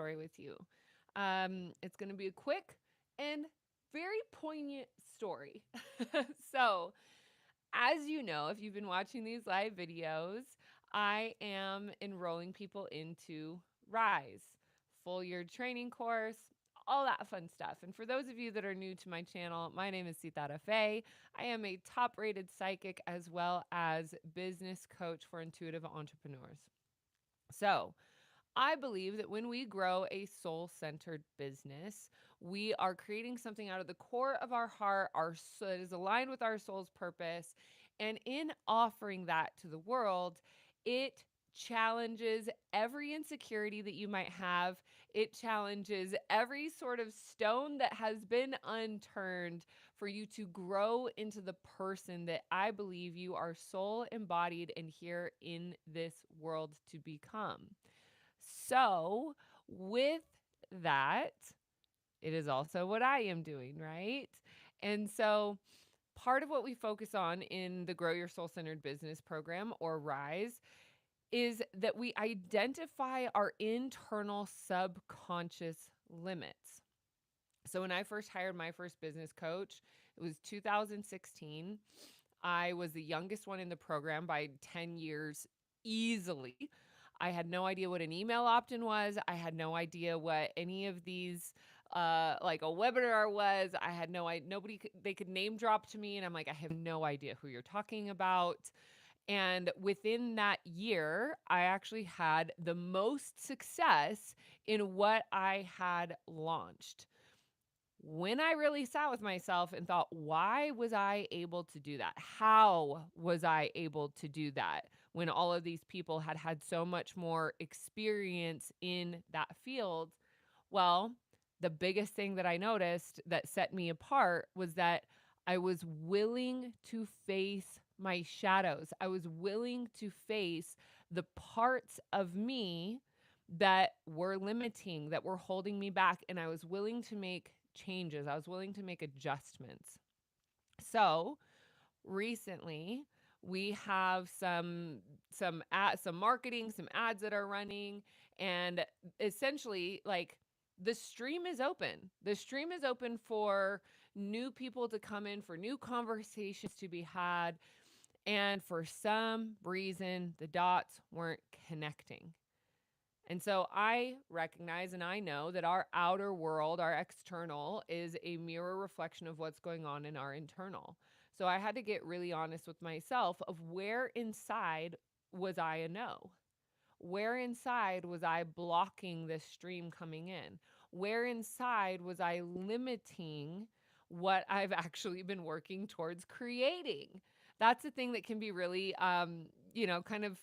story with you. It's going to be a quick and very poignant story. So, as you know, if you've been watching these live videos, I am enrolling people into Rise, full year training course, all that fun stuff. And for those of you that are new to my channel, my name is Sitara. I am a top rated psychic as well as business coach for intuitive entrepreneurs. So, I believe that when we grow a soul centered business, we are creating something out of the core of our heart, that is aligned with our soul's purpose. And in offering that to the world, it challenges every insecurity that you might have. It challenges every sort of stone that has been unturned for you to grow into the person that I believe you are soul embodied and here in this world to become. So, with that, it is also what I am doing, right? And so, part of what we focus on in the Grow Your Soul Centered Business program, or RISE, is that we identify our internal subconscious limits. So, when I first hired my first business coach, it was 2016. I was the youngest one in the program by 10 years easily. I had no idea what an email opt-in was. I had no idea what any of these like a webinar was. I had no idea. They could name drop to me and I'm like, I have no idea who you're talking about. And within that year, I actually had the most success in what I had launched. When I really sat with myself and thought, why was I able to do that? How was I able to do that when all of these people had had so much more experience in that field? Well, the biggest thing that I noticed that set me apart was that I was willing to face my shadows. I was willing to face the parts of me that were limiting, that were holding me back. And I was willing to make changes. I was willing to make adjustments. So recently we have some marketing, some ads that are running, and essentially like the stream is open. The stream is open for new people to come in, for new conversations to be had. And for some reason, the dots weren't connecting. And so I recognize and I know that our outer world, our external, is a mirror reflection of what's going on in our internal. So I had to get really honest with myself of where inside was I a no? Where inside was I blocking this stream coming in? Where inside was I limiting what I've actually been working towards creating? That's the thing that can be really, kind of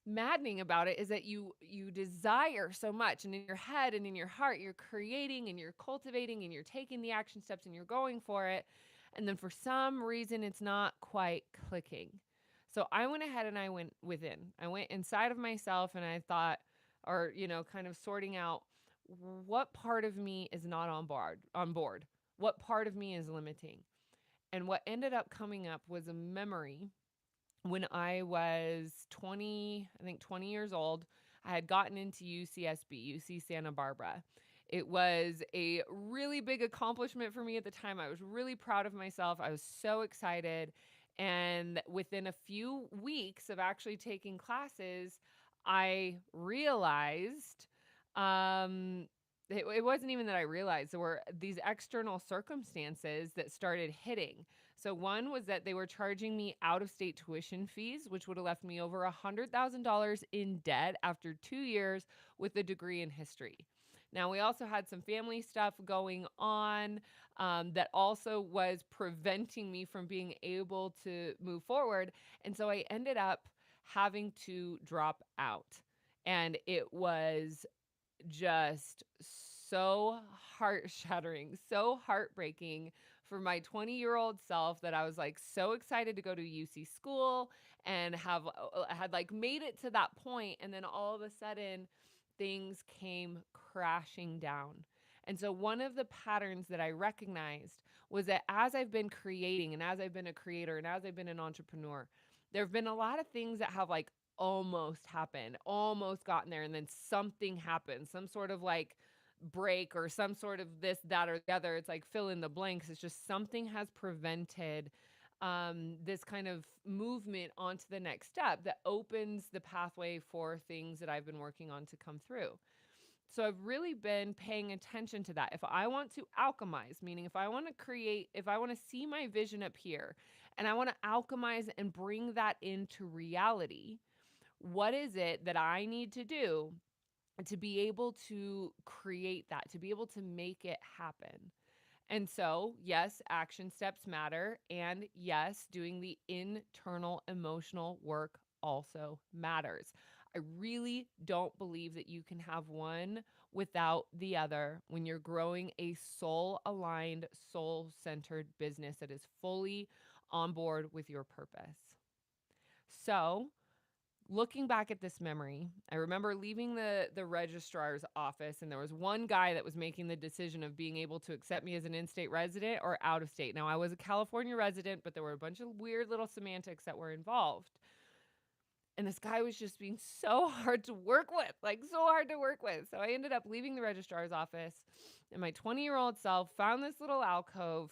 maddening about it, is that you desire so much, and in your head and in your heart you're creating and you're cultivating and you're taking the action steps and you're going for it, and then for some reason it's not quite clicking. So I went ahead and I went within. I went inside of myself and I thought, or kind of sorting out what part of me is not on board, what part of me is limiting. And what ended up coming up was a memory when I was 20, I think 20 years old. I had gotten into UCSB, UC Santa Barbara. It was a really big accomplishment for me at the time. I was really proud of myself. I was so excited. And within a few weeks of actually taking classes, I realized it wasn't even that I realized, there were these external circumstances that started hitting. So one was that they were charging me out of state tuition fees, which would have left me over $100,000 in debt after 2 years with a degree in history. Now, we also had some family stuff going on that also was preventing me from being able to move forward. And so I ended up having to drop out. And it was just so heart shattering, so heartbreaking for my 20-year-old self, that I was like so excited to go to UC school and had like made it to that point, and then all of a sudden things came crashing down. And so one of the patterns that I recognized was that as I've been creating and as I've been a creator and as I've been an entrepreneur, there have been a lot of things that have like almost happened, almost gotten there, and then something happened, some sort of like break or some sort of this, that, or the other. It's like fill in the blanks. It's just something has prevented this kind of movement onto the next step that opens the pathway for things that I've been working on to come through. So I've really been paying attention to that. If I want to alchemize, meaning if I want to create, if I want to see my vision up here and I want to alchemize and bring that into reality, what is it that I need to do to be able to create that, to be able to make it happen? And so, yes, action steps matter. And yes, doing the internal emotional work also matters. I really don't believe that you can have one without the other when you're growing a soul aligned, soul centered business that is fully on board with your purpose. So, looking back at this memory, I remember leaving the registrar's office, and there was one guy that was making the decision of being able to accept me as an in-state resident or out of state. Now, I was a California resident, but there were a bunch of weird little semantics that were involved. And this guy was just being so hard to work with, like so hard to work with. So I ended up leaving the registrar's office, and my 20-year-old self found this little alcove,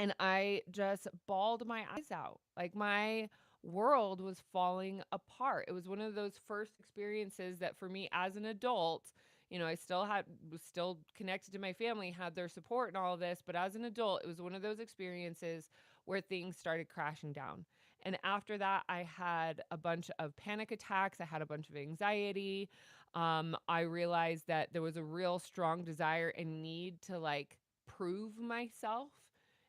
and I just bawled my eyes out. Like my world was falling apart. It was one of those first experiences that for me as an adult, I was still connected to my family, had their support and all of this, but as an adult, it was one of those experiences where things started crashing down. And after that, I had a bunch of panic attacks. I had a bunch of anxiety. I realized that there was a real strong desire and need to like prove myself,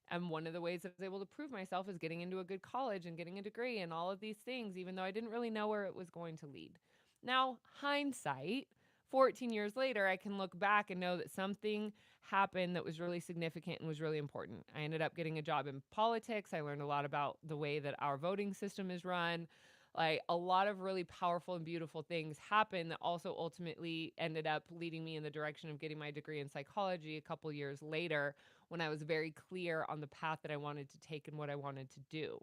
and one of the ways I was able to prove myself is getting into a good college and getting a degree and all of these things, even though I didn't really know where it was going to lead. Now, hindsight, 14 years later, I can look back and know that something happened that was really significant and was really important. I ended up getting a job in politics. I learned a lot about the way that our voting system is run. Like a lot of really powerful and beautiful things happened that also ultimately ended up leading me in the direction of getting my degree in psychology a couple years later, when I was very clear on the path that I wanted to take and what I wanted to do.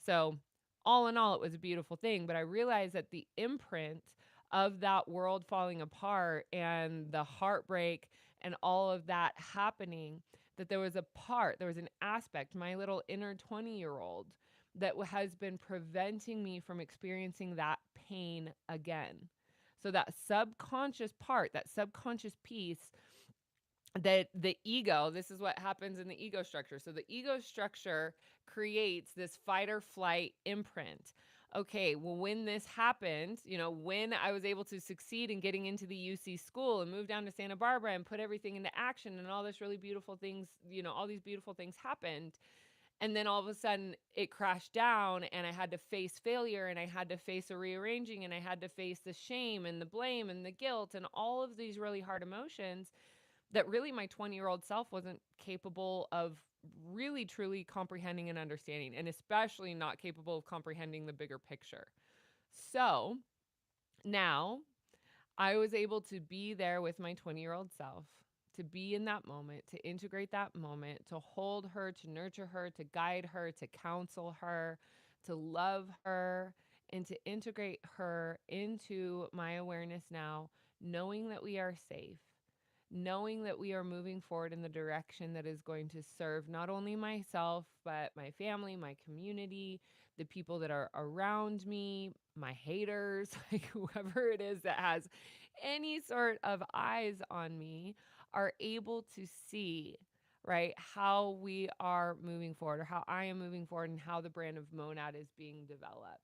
So, all in all, it was a beautiful thing. But I realized that the imprint of that world falling apart and the heartbreak and all of that happening, that there was there was an aspect, my little inner 20-year-old, that has been preventing me from experiencing that pain again. So, that subconscious part, that subconscious piece, that the ego, this is what happens in the ego structure. So the ego structure creates this fight or flight imprint. Okay, well, when this happened, when I was able to succeed in getting into the UC school and move down to Santa Barbara and put everything into action and all this really beautiful things, all these beautiful things happened. And then all of a sudden it crashed down, and I had to face failure, and I had to face a rearranging, and I had to face the shame and the blame and the guilt and all of these really hard emotions that really my 20-year-old self wasn't capable of really truly comprehending and understanding, and especially not capable of comprehending the bigger picture. So now I was able to be there with my 20-year-old self, to be in that moment, to integrate that moment, to hold her, to nurture her, to guide her, to counsel her, to love her, and to integrate her into my awareness now, knowing that we are safe, knowing that we are moving forward in the direction that is going to serve not only myself, but my family, my community, the people that are around me, my haters, like whoever it is that has any sort of eyes on me, are able to see, right, how we are moving forward, or how I am moving forward, and how the brand of Monad is being developed.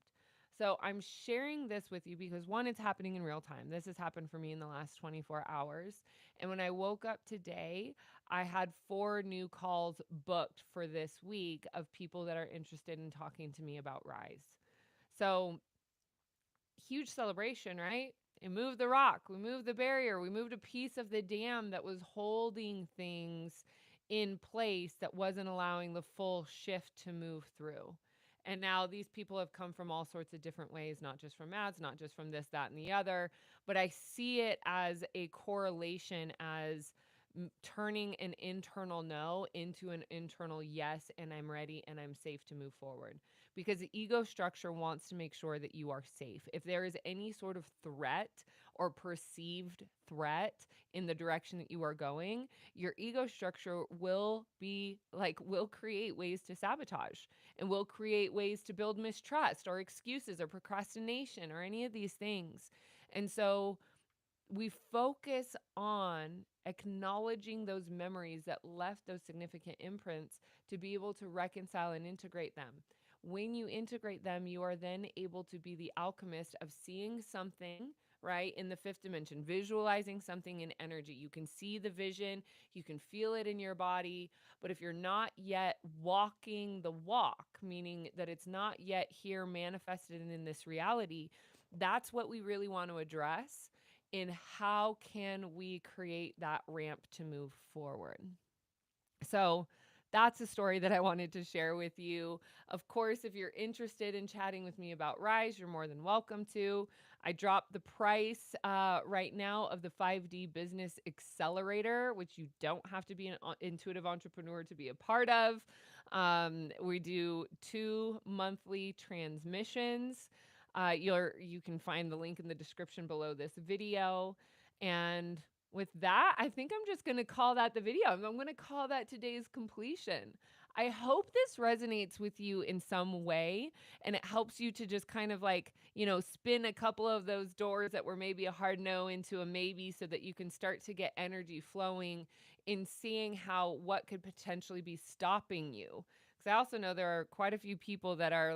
So I'm sharing this with you because one, it's happening in real time. This has happened for me in the last 24 hours. And when I woke up today, I had 4 new calls booked for this week of people that are interested in talking to me about Rise. So huge celebration, right? We moved the rock, we moved the barrier, we moved a piece of the dam that was holding things in place that wasn't allowing the full shift to move through. And now these people have come from all sorts of different ways, not just from ads, not just from this, that, and the other, but I see it as a correlation, as turning an internal no into an internal yes, and I'm ready and I'm safe to move forward. because the ego structure wants to make sure that you are safe. If there is any sort of threat or perceived threat in the direction that you are going, your ego structure will create ways to sabotage and will create ways to build mistrust or excuses or procrastination or any of these things. And so we focus on acknowledging those memories that left those significant imprints to be able to reconcile and integrate them. When you integrate them, you are then able to be the alchemist of seeing something, right, in the fifth dimension, visualizing something in energy. You can see the vision, you can feel it in your body, but if you're not yet walking the walk, meaning that it's not yet here manifested in this reality, that's what we really want to address in how can we create that ramp to move forward. So that's a story that I wanted to share with you. Of course, if you're interested in chatting with me about Rise, you're more than welcome to. I dropped the price right now of the 5D Business Accelerator, which you don't have to be an intuitive entrepreneur to be a part of. We do 2 monthly transmissions. You can find the link in the description below this video. And with that, I think I'm just going to call that the video. I'm going to call that today's completion. I hope this resonates with you in some way and it helps you to just kind of spin a couple of those doors that were maybe a hard no into a maybe so that you can start to get energy flowing in seeing what could potentially be stopping you. Because I also know there are quite a few people that are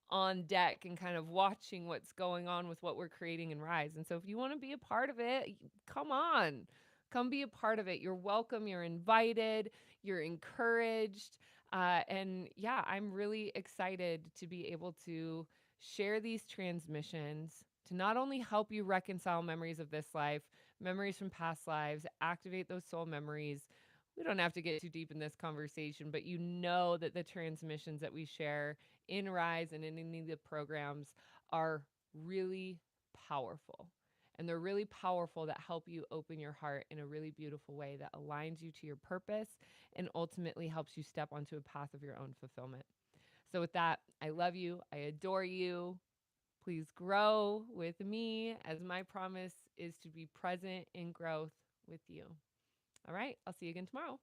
on deck and kind of watching what's going on with what we're creating in Rise. And so if you want to be a part of it, come on. Come be a part of it. You're welcome. You're invited. You're encouraged. And yeah, I'm really excited to be able to share these transmissions to not only help you reconcile memories of this life, memories from past lives, activate those soul memories. We don't have to get too deep in this conversation, but you know that the transmissions that we share in Rise and in any of the programs are really powerful. And they're really powerful that help you open your heart in a really beautiful way that aligns you to your purpose and ultimately helps you step onto a path of your own fulfillment. So, with that, I love you. I adore you. Please grow with me, as my promise is to be present in growth with you. All right, I'll see you again tomorrow.